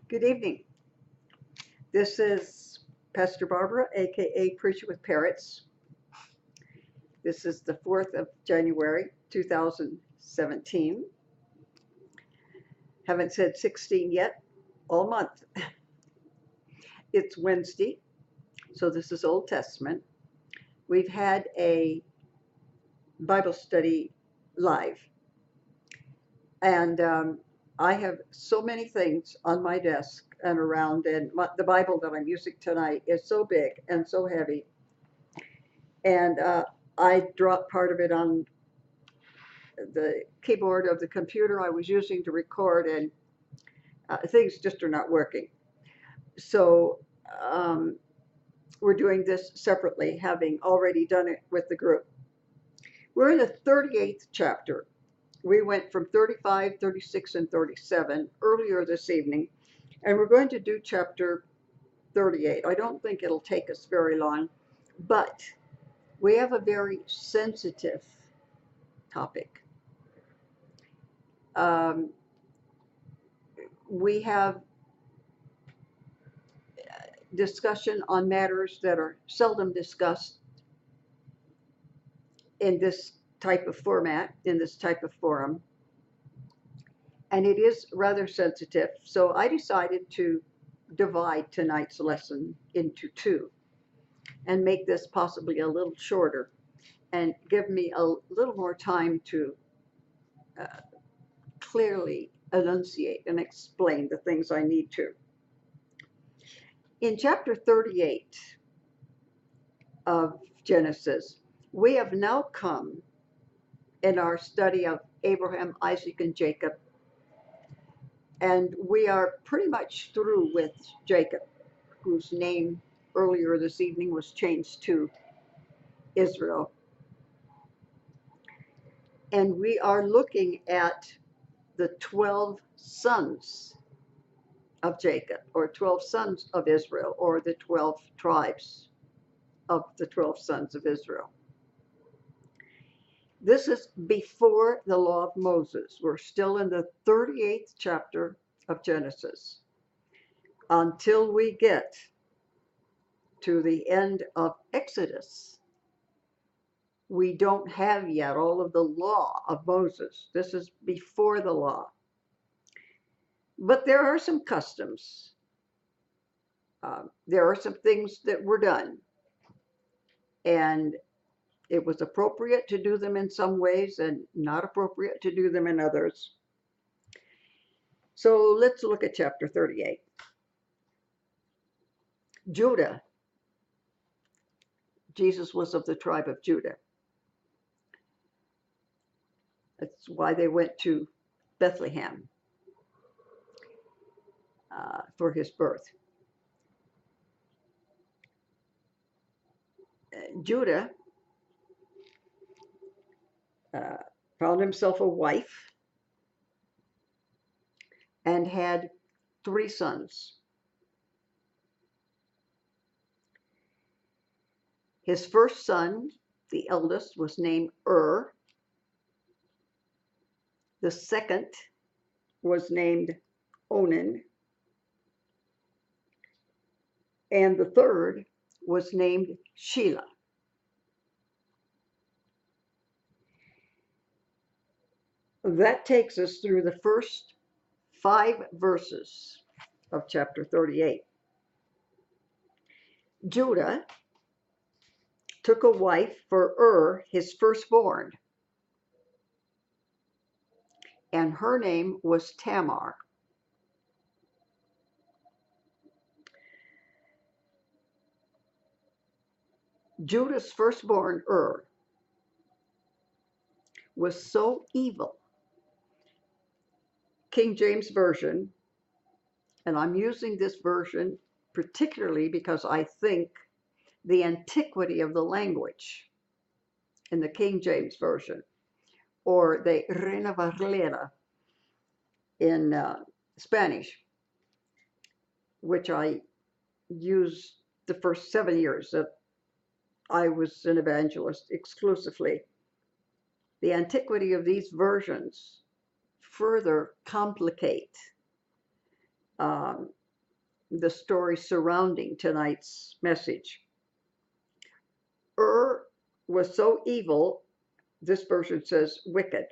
Good evening. This is Pastor Barbara, aka Preacher with Parrots. This is the 4th of January, 2017. Haven't said 16 yet, all month. It's Wednesday, so this is Old Testament. We've had a Bible study live, and I have so many things on my desk and around, and the Bible that I'm using tonight is so big and so heavy, and I dropped part of it on the keyboard of the computer I was using to record, and things just are not working. So we're doing this separately, having already done it with the group. We're in the 38th chapter. We went from 35, 36, and 37 earlier this evening, and we're going to do chapter 38. I don't think it'll take us very long, but we have a very sensitive topic. We have discussion on matters that are seldom discussed in this type of format, in this type of forum, and it is rather sensitive. So I decided to divide tonight's lesson into two and make this possibly a little shorter and give me a little more time to clearly enunciate and explain the things I need to. In chapter 38 of Genesis, we have now come in our study of Abraham, Isaac, and Jacob, and we are pretty much through with Jacob, whose name earlier this evening was changed to Israel. And we are looking at the 12 sons of Jacob, or 12 sons of Israel, or the 12 tribes of the 12 sons of Israel. This is before the law of Moses. We're still in the 38th chapter of Genesis until we get to the end of Exodus. We don't have yet all of the law of Moses. This is before the law. But there are some customs. There are some things that were done. And it was appropriate to do them in some ways and not appropriate to do them in others. So let's look at chapter 38. Judah. Jesus was of the tribe of Judah. That's why they went to Bethlehem for his birth. Judah found himself a wife and had 3 sons. His first son, the eldest, was named The second was named Onan. And the third was named Shelah. That takes us through the first 5 verses of chapter 38. Judah took a wife for his firstborn, and her name was Tamar. Judah's firstborn, was so evil. King James Version, and I'm using this version particularly because I think the antiquity of the language in the King James Version, or the Reina Valera in Spanish, which I used the first 7 years that I was an evangelist exclusively. The antiquity of these versions further complicate um, the story surrounding tonight's message. Was so evil, this version says wicked,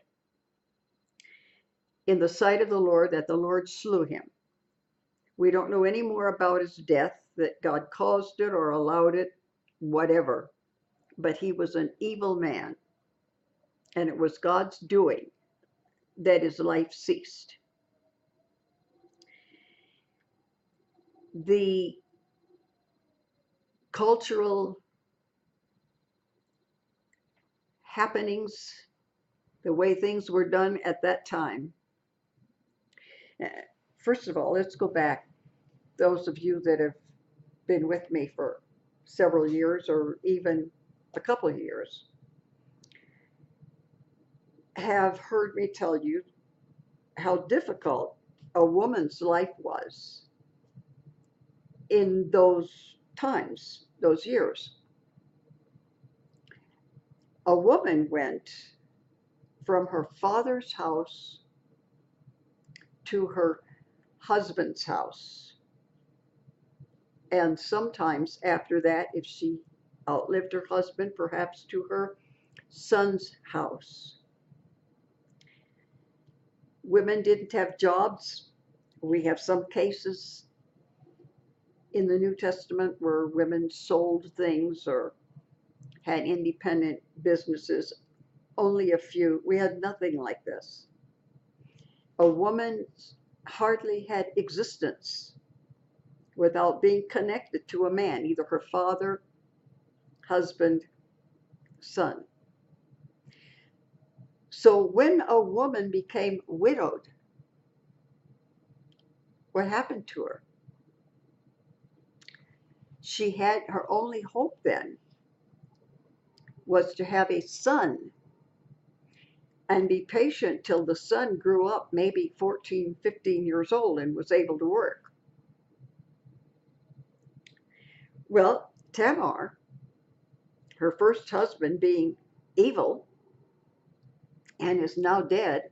in the sight of the Lord that the Lord slew him. We don't know any more about his death, that God caused it or allowed it, whatever. But he was an evil man, and it was God's doing that his life ceased. The cultural happenings, the way things were done at that time. First of all, let's go back. Those of you that have been with me for several years or even a couple of years have heard me tell you how difficult a woman's life was in those times, those years. A woman went from her father's house to her husband's house. And sometimes after that, if she outlived her husband, perhaps to her son's house. Women didn't have jobs. We have some cases in the New Testament where women sold things or had independent businesses. Only a few. We had nothing like this. A woman hardly had existence without being connected to a man, either her father, husband, son. So when a woman became widowed, what happened to her? She had her only hope then was to have a son and be patient till the son grew up, maybe 14, 15 years old, and was able to work. Well, Tamar, her first husband being evil and is now dead,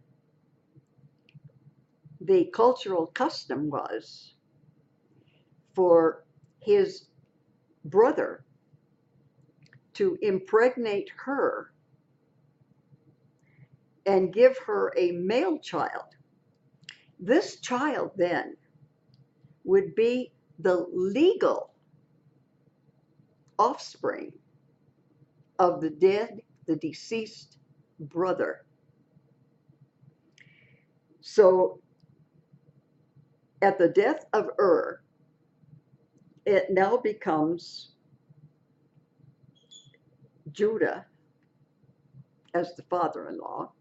the cultural custom was for his brother to impregnate her and give her a male child. This child then would be the legal offspring of the dead, the deceased brother. So at the death of it now becomes Judah as the father-in-law,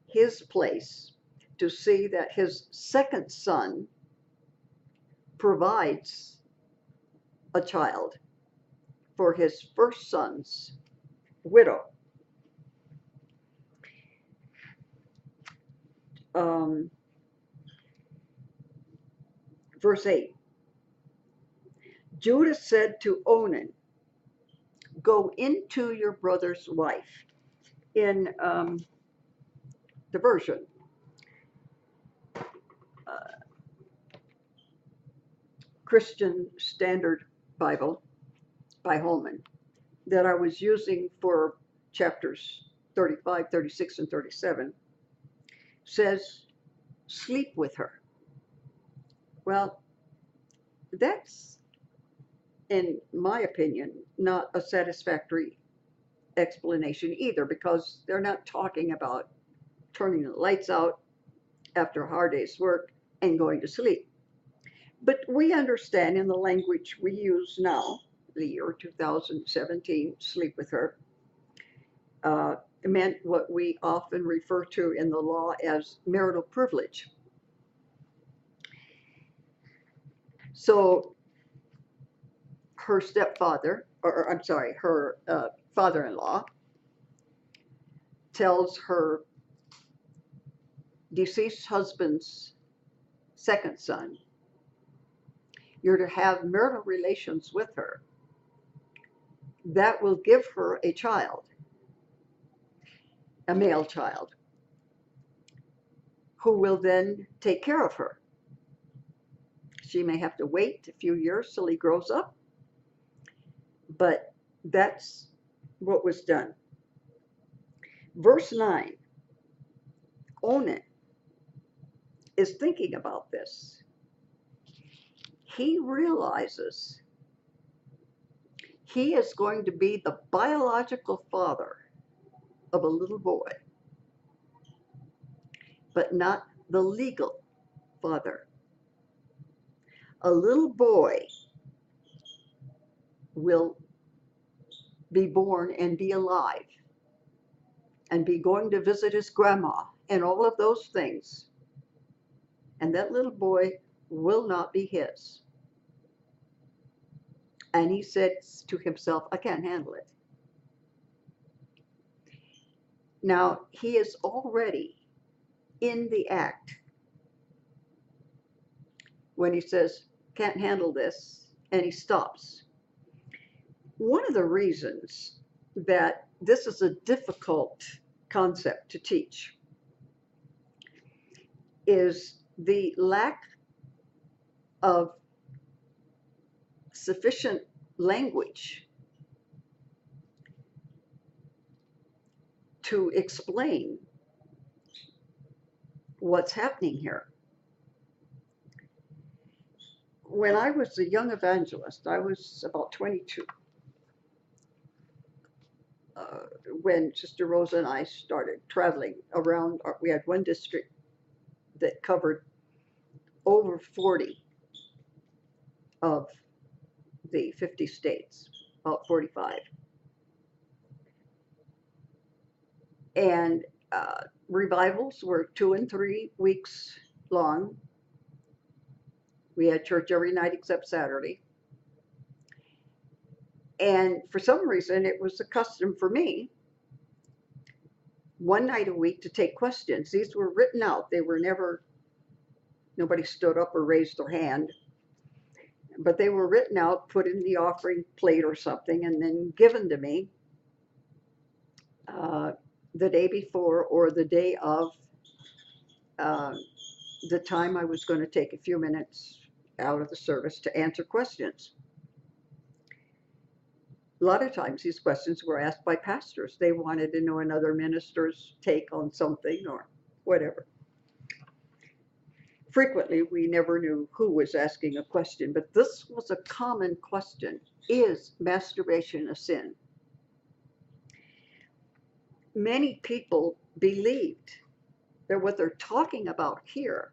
his place to see that his second son provides a child for his first son's widow. Verse 8, Judah said to Onan, go into your brother's wife. In the version, Christian Standard Bible by Holman, that I was using for chapters 35, 36, and 37, says, sleep with her. Well, that's, in my opinion, not a satisfactory explanation either, because they're not talking about turning the lights out after a hard day's work and going to sleep. But we understand in the language we use now, the year 2017, sleep with her, meant what we often refer to in the law as marital privilege. So her stepfather, or I'm sorry, her father-in-law tells her deceased husband's second son, you're to have marital relations with her. That will give her a child, a male child, who will then take care of her. She may have to wait a few years till he grows up, but that's what was done. Verse 9, Onan is thinking about this. He realizes he is going to be the biological father of a little boy, but not the legal father. A little boy will be born and be alive and be going to visit his grandma and all of those things. And that little boy will not be his. And he says to himself, I can't handle it. Now, he is already in the act when he says, can't handle this, and he stops. One of the reasons that this is a difficult concept to teach is the lack of sufficient language to explain what's happening here. When I was a young evangelist, I was about 22, when Sister Rosa and I started traveling around. We had one district that covered over 40 of the 50 states, about 45. And revivals were 2 and 3 weeks long. We had church every night except Saturday. And for some reason, it was a custom for me, one night a week, to take questions. These were written out. They were never, nobody stood up or raised their hand, but they were written out, put in the offering plate or something, and then given to me the day before or the day of the time I was going to take a few minutes out of the service to answer questions. A lot of times these questions were asked by pastors. They wanted to know another minister's take on something or whatever. Frequently, we never knew who was asking a question, but this was a common question. Is masturbation a sin? Many people believed that what they're talking about here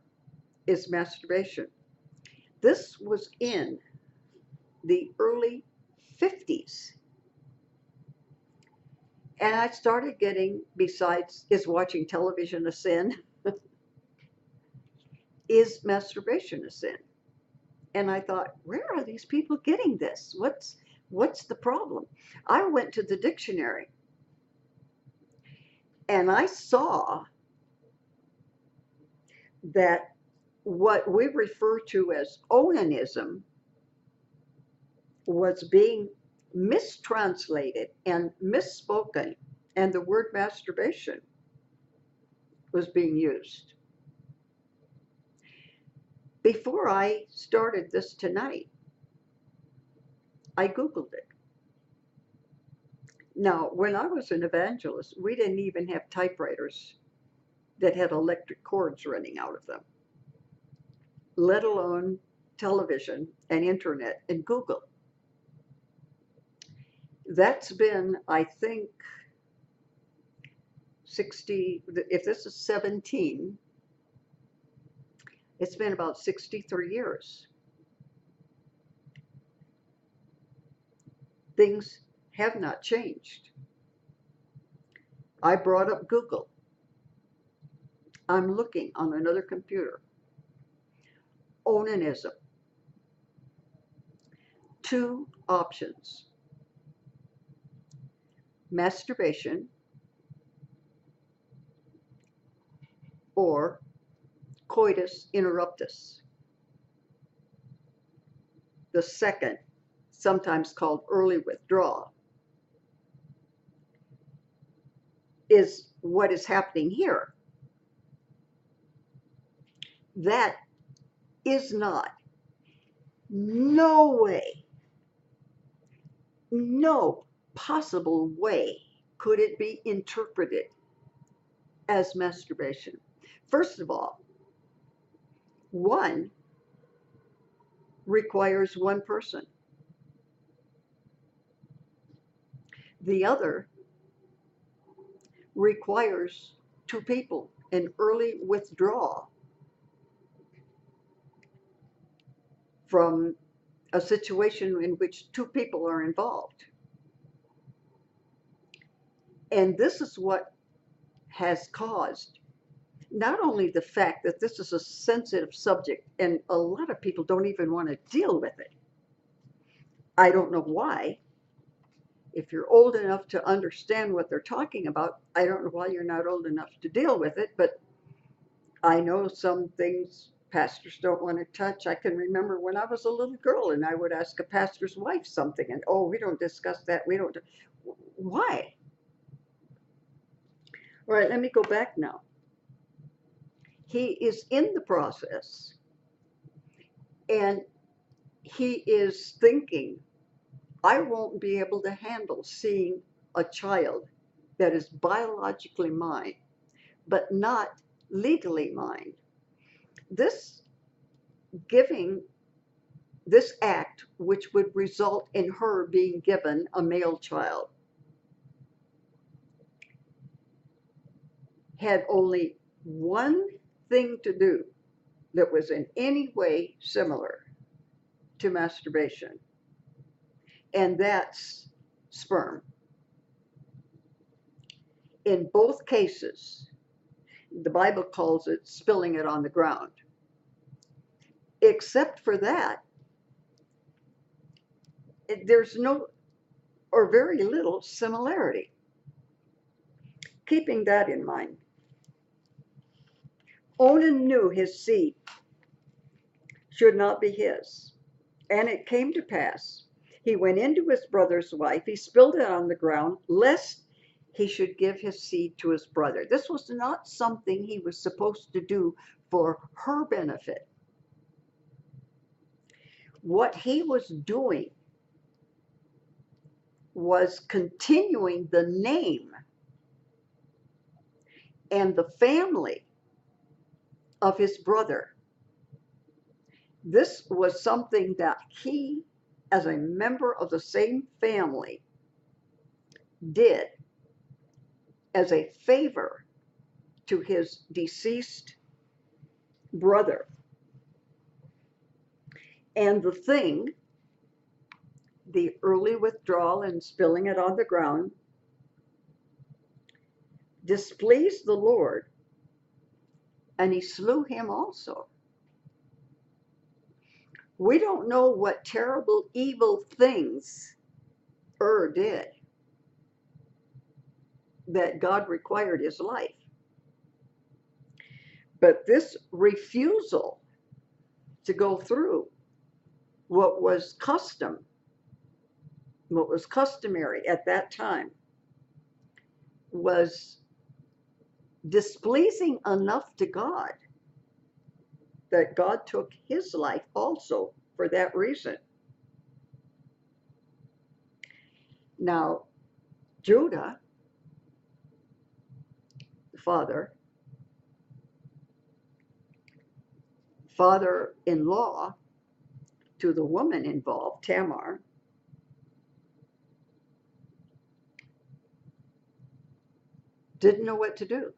is masturbation. This was in the early 50s. And I started getting, besides, is watching television a sin? Is masturbation a sin? And I thought, where are these people getting this? What's the problem? I went to the dictionary and I saw that what we refer to as onanism was being mistranslated and misspoken, and the word masturbation was being used. Before I started this tonight, I Googled it. Now, when I was an evangelist, we didn't even have typewriters that had electric cords running out of them, let alone television and internet and Google. That's been, I think, 60, if this is 17, it's been about 63 years. Things have not changed. I brought up Google. I'm looking on another computer. Onanism. 2 options. Masturbation or coitus interruptus. The second, sometimes called early withdrawal, is what is happening here. That is not no way, no possible way could it be interpreted as masturbation. First of all, one requires one person. The other requires two people, an early withdrawal from a situation in which two people are involved. And this is what has caused not only the fact that this is a sensitive subject and a lot of people don't even want to deal with it. I don't know why. If you're old enough to understand what they're talking about, I don't know why you're not old enough to deal with it, but I know some things pastors don't want to touch. I can remember when I was a little girl and I would ask a pastor's wife something and, oh, we don't discuss that. We don't. Why? All right, let me go back now. He is in the process and he is thinking, I won't be able to handle seeing a child that is biologically mine, but not legally mine. This act, which would result in her being given a male child, had only one thing to do that was in any way similar to masturbation, and that's sperm. In both cases, the Bible calls it spilling it on the ground. Except for that, there's no or very little similarity. Keeping that in mind, Onan knew his seed should not be his. And it came to pass, he went into his brother's wife, he spilled it on the ground, lest he should give his seed to his brother. This was not something he was supposed to do for her benefit. What he was doing was continuing the name and the family of his brother. This was something that he, as a member of the same family, did as a favor to his deceased brother. And the thing, the early withdrawal and spilling it on the ground, displeased the Lord, and he slew him also. We don't know what terrible evil things did that God required his life. But this refusal to go through what was customary at that time was displeasing enough to God that God took his life also for that reason. Now, Judah, the father-in-law to the woman involved, Tamar, didn't know what to do.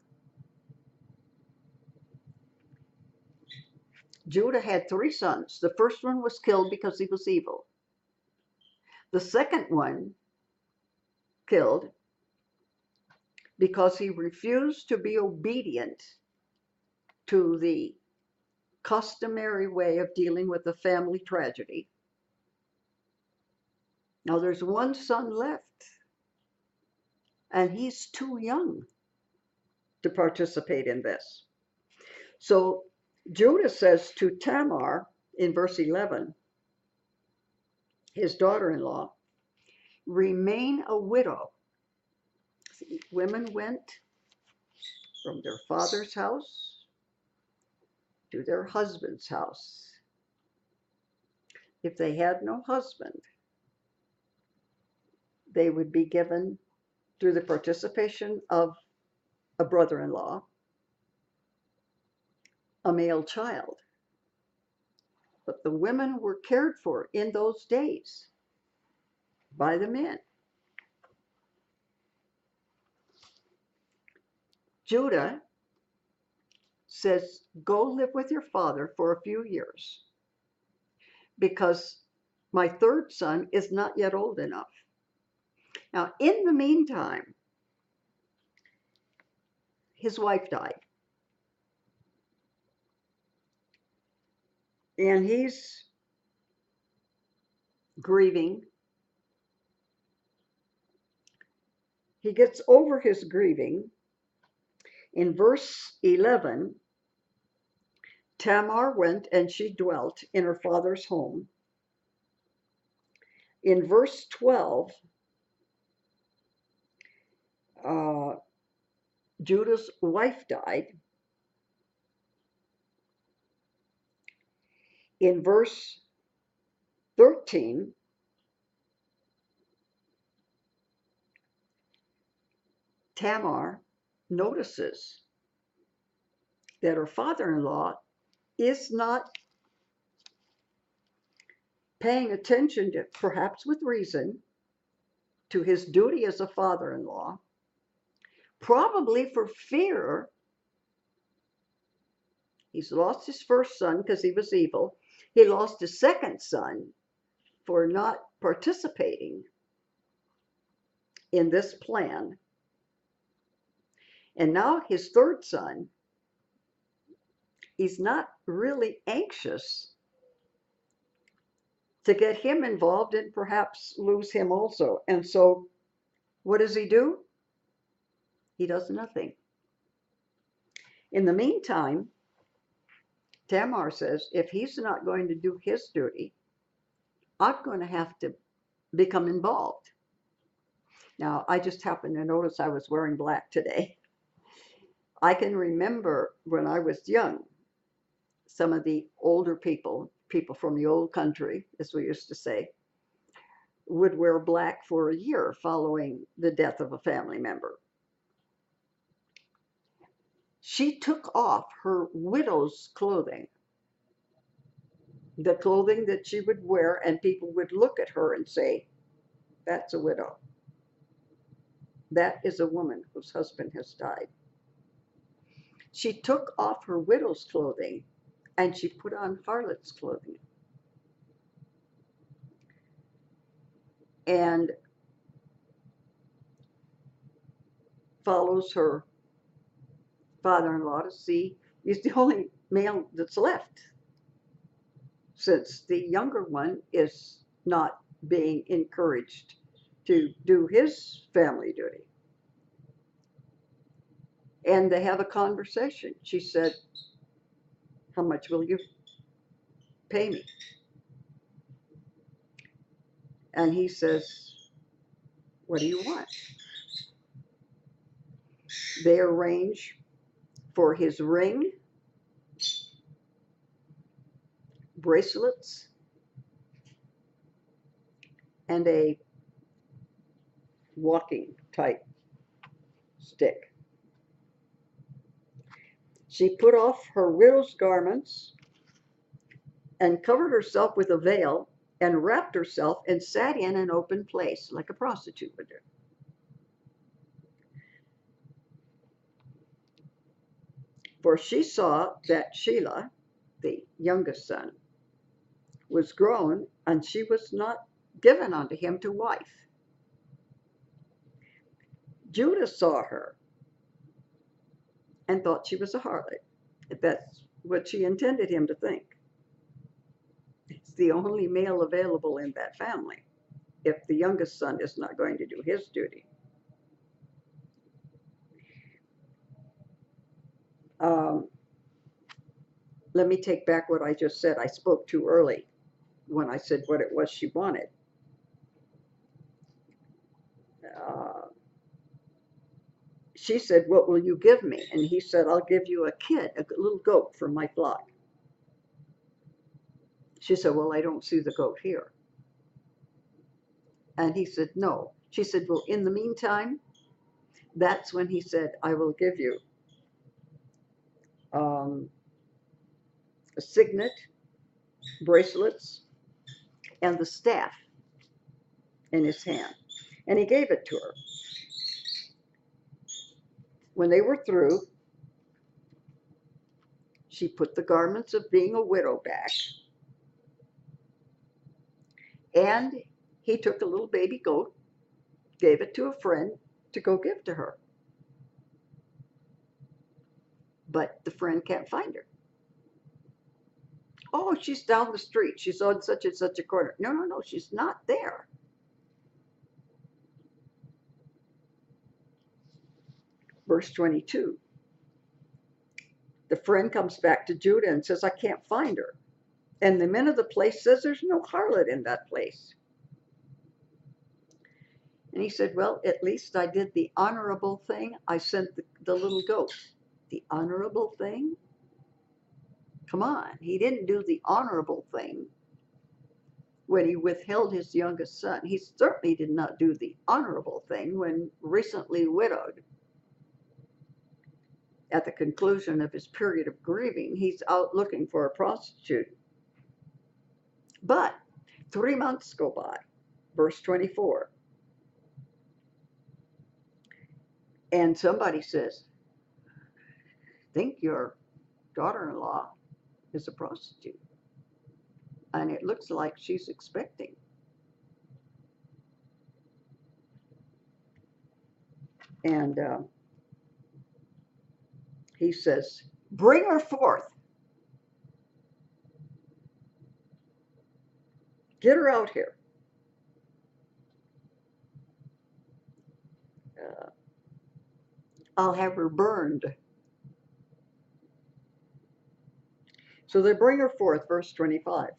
Judah had 3 sons. The first one was killed because he was evil. The second one killed because he refused to be obedient to the customary way of dealing with a family tragedy. Now there's 1 son left, and he's too young to participate in this. So Judah says to Tamar in verse 11, his daughter-in-law, remain a widow. See, women went from their father's house to their husband's house. if they had no husband, they would be given, through the participation of a brother-in-law, a male child. But the women were cared for in those days by the men. Judah says, go live with your father for a few years because my third son is not yet old enough. Now, in the meantime, his wife died. And he's grieving. He gets over his grieving. In verse 11, Tamar went and she dwelt in her father's home. In verse 12, Judah's wife died. In verse 13, Tamar notices that her father-in-law is not paying attention to, perhaps with reason, to his duty as a father-in-law, probably for fear he's lost his first son because he was evil. He lost his second son for not participating in this plan. And now his third son, he's not really anxious to get him involved and perhaps lose him also. And so what does he do? He does nothing. In the meantime, Tamar says, if he's not going to do his duty, I'm going to have to become involved. Now, I just happened to notice I was wearing black today. I can remember when I was young, some of the older people from the old country, as we used to say, would wear black for a year following the death of a family member. She took off her widow's clothing, the clothing that she would wear, and people would look at her and say, that's a widow. That is a woman whose husband has died. She took off her widow's clothing and she put on harlot's clothing. And follows her father-in-law to see, he's the only male that's left, since the younger one is not being encouraged to do his family duty. And they have a conversation. She said, how much will you pay me? And he says, what do you want? They arrange for his ring, bracelets, and a walking type stick. She put off her widow's garments and covered herself with a veil and wrapped herself and sat in an open place like a prostitute would do. For she saw that Shelah, the youngest son, was grown, and she was not given unto him to wife. Judah saw her and thought she was a harlot. That's what she intended him to think. It's the only male available in that family if the youngest son is not going to do his duty. Let me take back what I just said. I spoke too early when I said what it was she wanted. She said, what will you give me? And he said, I'll give you a kid, a little goat from my flock. She said, well, I don't see the goat here. And he said, no. She said, well, in the meantime, that's when he said, I will give you a signet, bracelets, and the staff in his hand. And he gave it to her. When they were through, she put the garments of being a widow back. And he took a little baby goat, gave it to a friend to go give to her. But the friend can't find her. Oh, she's down the street. She's on such and such a corner. No, no, no, she's not there. Verse 22. The friend comes back to Judah and says, I can't find her. And the men of the place says, there's no harlot in that place. And he said, well, at least I did the honorable thing. I sent the little goat. The honorable thing? Come on. He didn't do the honorable thing when he withheld his youngest son. He certainly did not do the honorable thing when recently widowed. At the conclusion of his period of grieving, he's out looking for a prostitute. But 3 months go by, verse 24. And somebody says, I think your daughter-in-law is a prostitute. And it looks like she's expecting. And he says, bring her forth. Get her out here. I'll have her burned. So they bring her forth, verse 25.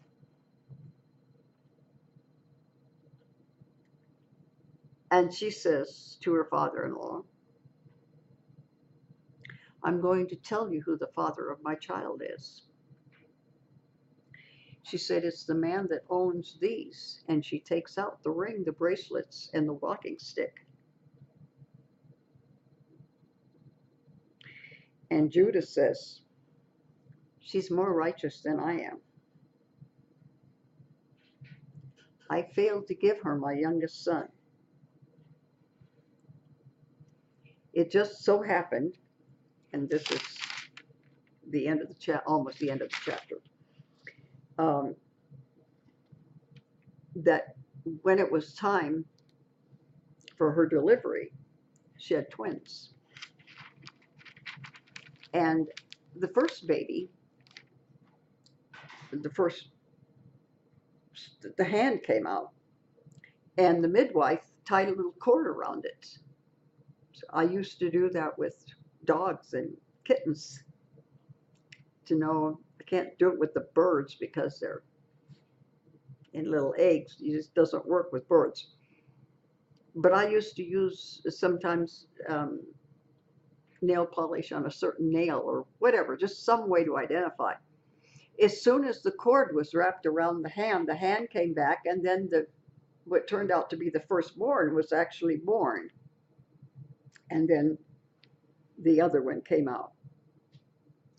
And she says to her father-in-law, I'm going to tell you who the father of my child is. She said, it's the man that owns these. And she takes out the ring, the bracelets, and the walking stick. And Judah says, she's more righteous than I am. I failed to give her my youngest son. It just so happened, and this is the end of the chapter, almost the end of the chapter, that when it was time for her delivery, she had twins. And the first baby, the hand came out, and the midwife tied a little cord around it. So I used to do that with dogs and kittens to know. I can't do it with the birds because they're in little eggs. It just doesn't work with birds. But I used to use sometimes nail polish on a certain nail or whatever, just some way to identify. As soon as the cord was wrapped around the hand came back, and then what turned out to be the firstborn was actually born. And then the other one came out.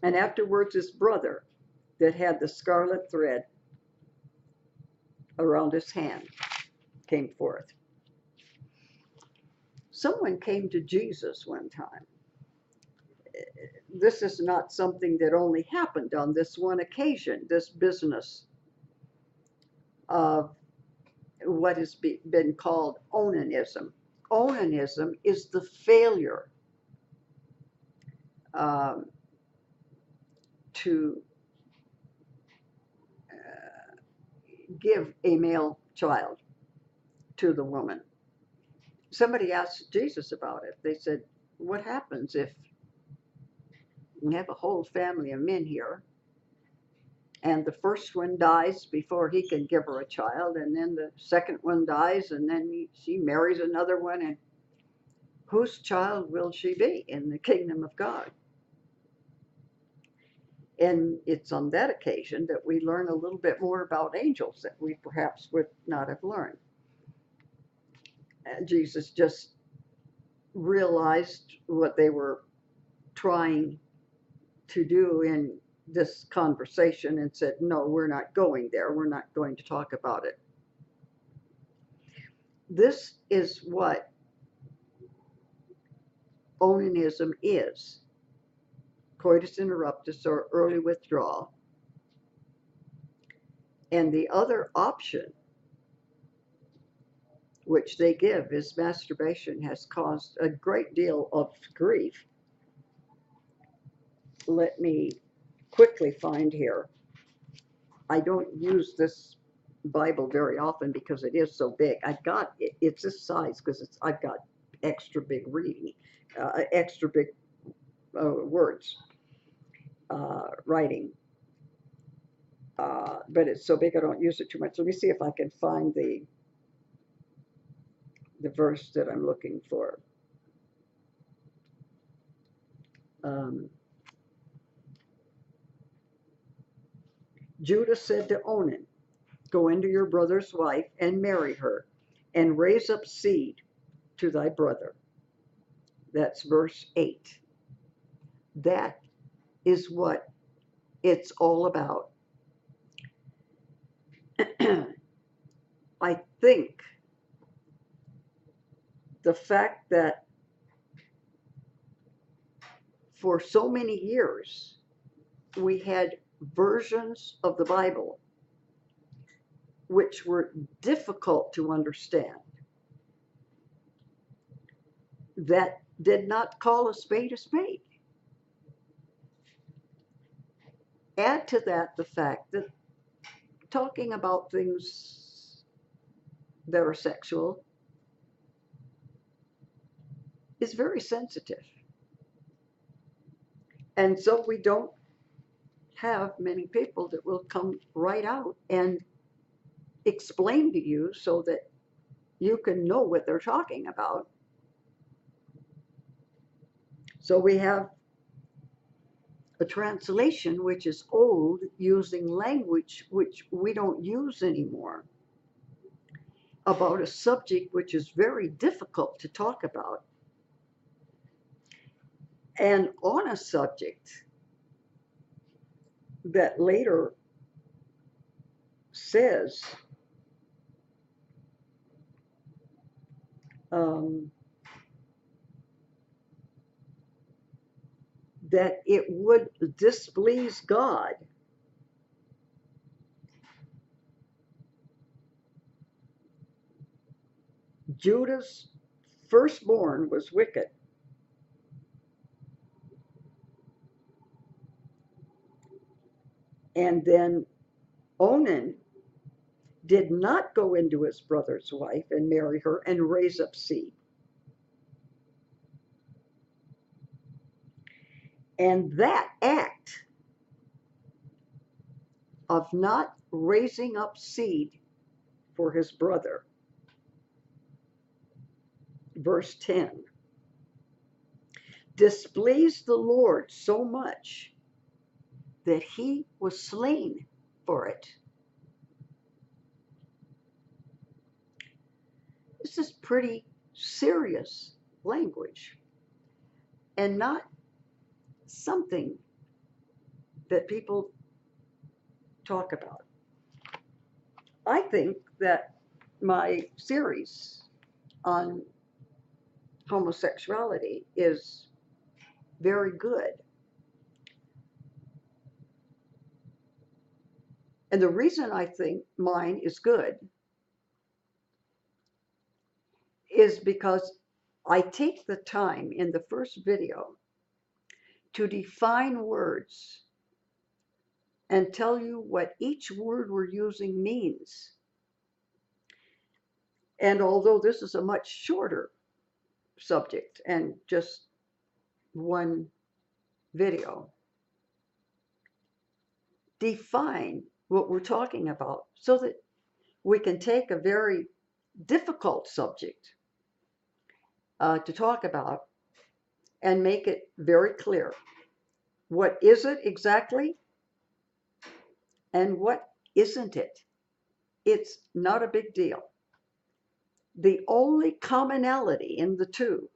And afterwards, his brother that had the scarlet thread around his hand came forth. Someone came to Jesus one time. This is not something that only happened on this one occasion, this business of what has been called Onanism. Onanism is the failure to give a male child to the woman. Somebody asked Jesus about it. They said, what happens if we have a whole family of men here, and the first one dies before he can give her a child, and then the second one dies, and then she marries another one, and whose child will she be in the kingdom of God? And it's on that occasion that we learn a little bit more about angels that we perhaps would not have learned. And Jesus just realized what they were trying to do in this conversation and said, no, we're not going there. We're not going to talk about it. This is what Onanism is. Coitus interruptus, or early withdrawal. And the other option which they give is masturbation has caused a great deal of grief. Let me quickly find here. I don't use this Bible very often because it is so big. I've got it's this size because I've got extra big reading, extra big words, writing. But it's so big I don't use it too much. Let me see if I can find the verse that I'm looking for. Judah said to Onan, go into your brother's wife and marry her, and raise up seed to thy brother. That's verse 8. That is what it's all about. I think the fact that for so many years we had versions of the Bible which were difficult to understand, that did not call a spade a spade. Add to that the fact that talking about things that are sexual is very sensitive. And so we don't have many people that will come right out and explain to you so that you can know what they're talking about. So we have a translation which is old, using language which we don't use anymore, about a subject which is very difficult to talk about, and on a subject that later says that it would displease God Judah's firstborn was wicked. And then Onan did not go into his brother's wife and marry her and raise up seed. And that act of not raising up seed for his brother, verse 10, displeased the Lord so much that he was slain for it. This is pretty serious language and not something that people talk about. I think that my series on homosexuality is very good. And the reason I think mine is good is because I take the time in the first video to define words and tell you what each word we're using means. And although this is a much shorter subject and just one video, define what we're talking about so that we can take a very difficult subject to talk about and make it very clear. What is it exactly? and what isn't it. It's not a big deal. The only commonality in the two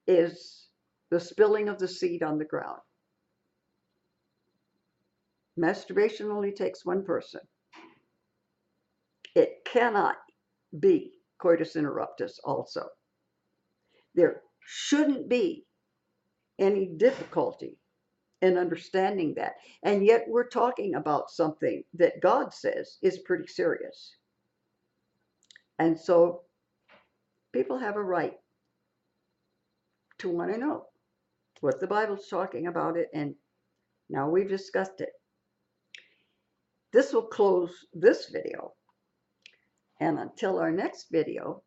is the spilling of the seed on the ground. Masturbation only takes one person. It cannot be coitus interruptus also. There shouldn't be any difficulty in understanding that. And yet we're talking about something that God says is pretty serious. And so people have a right to want to know what the Bible's talking about it, and now we've discussed it. This will close this video, and until our next video,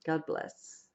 God bless.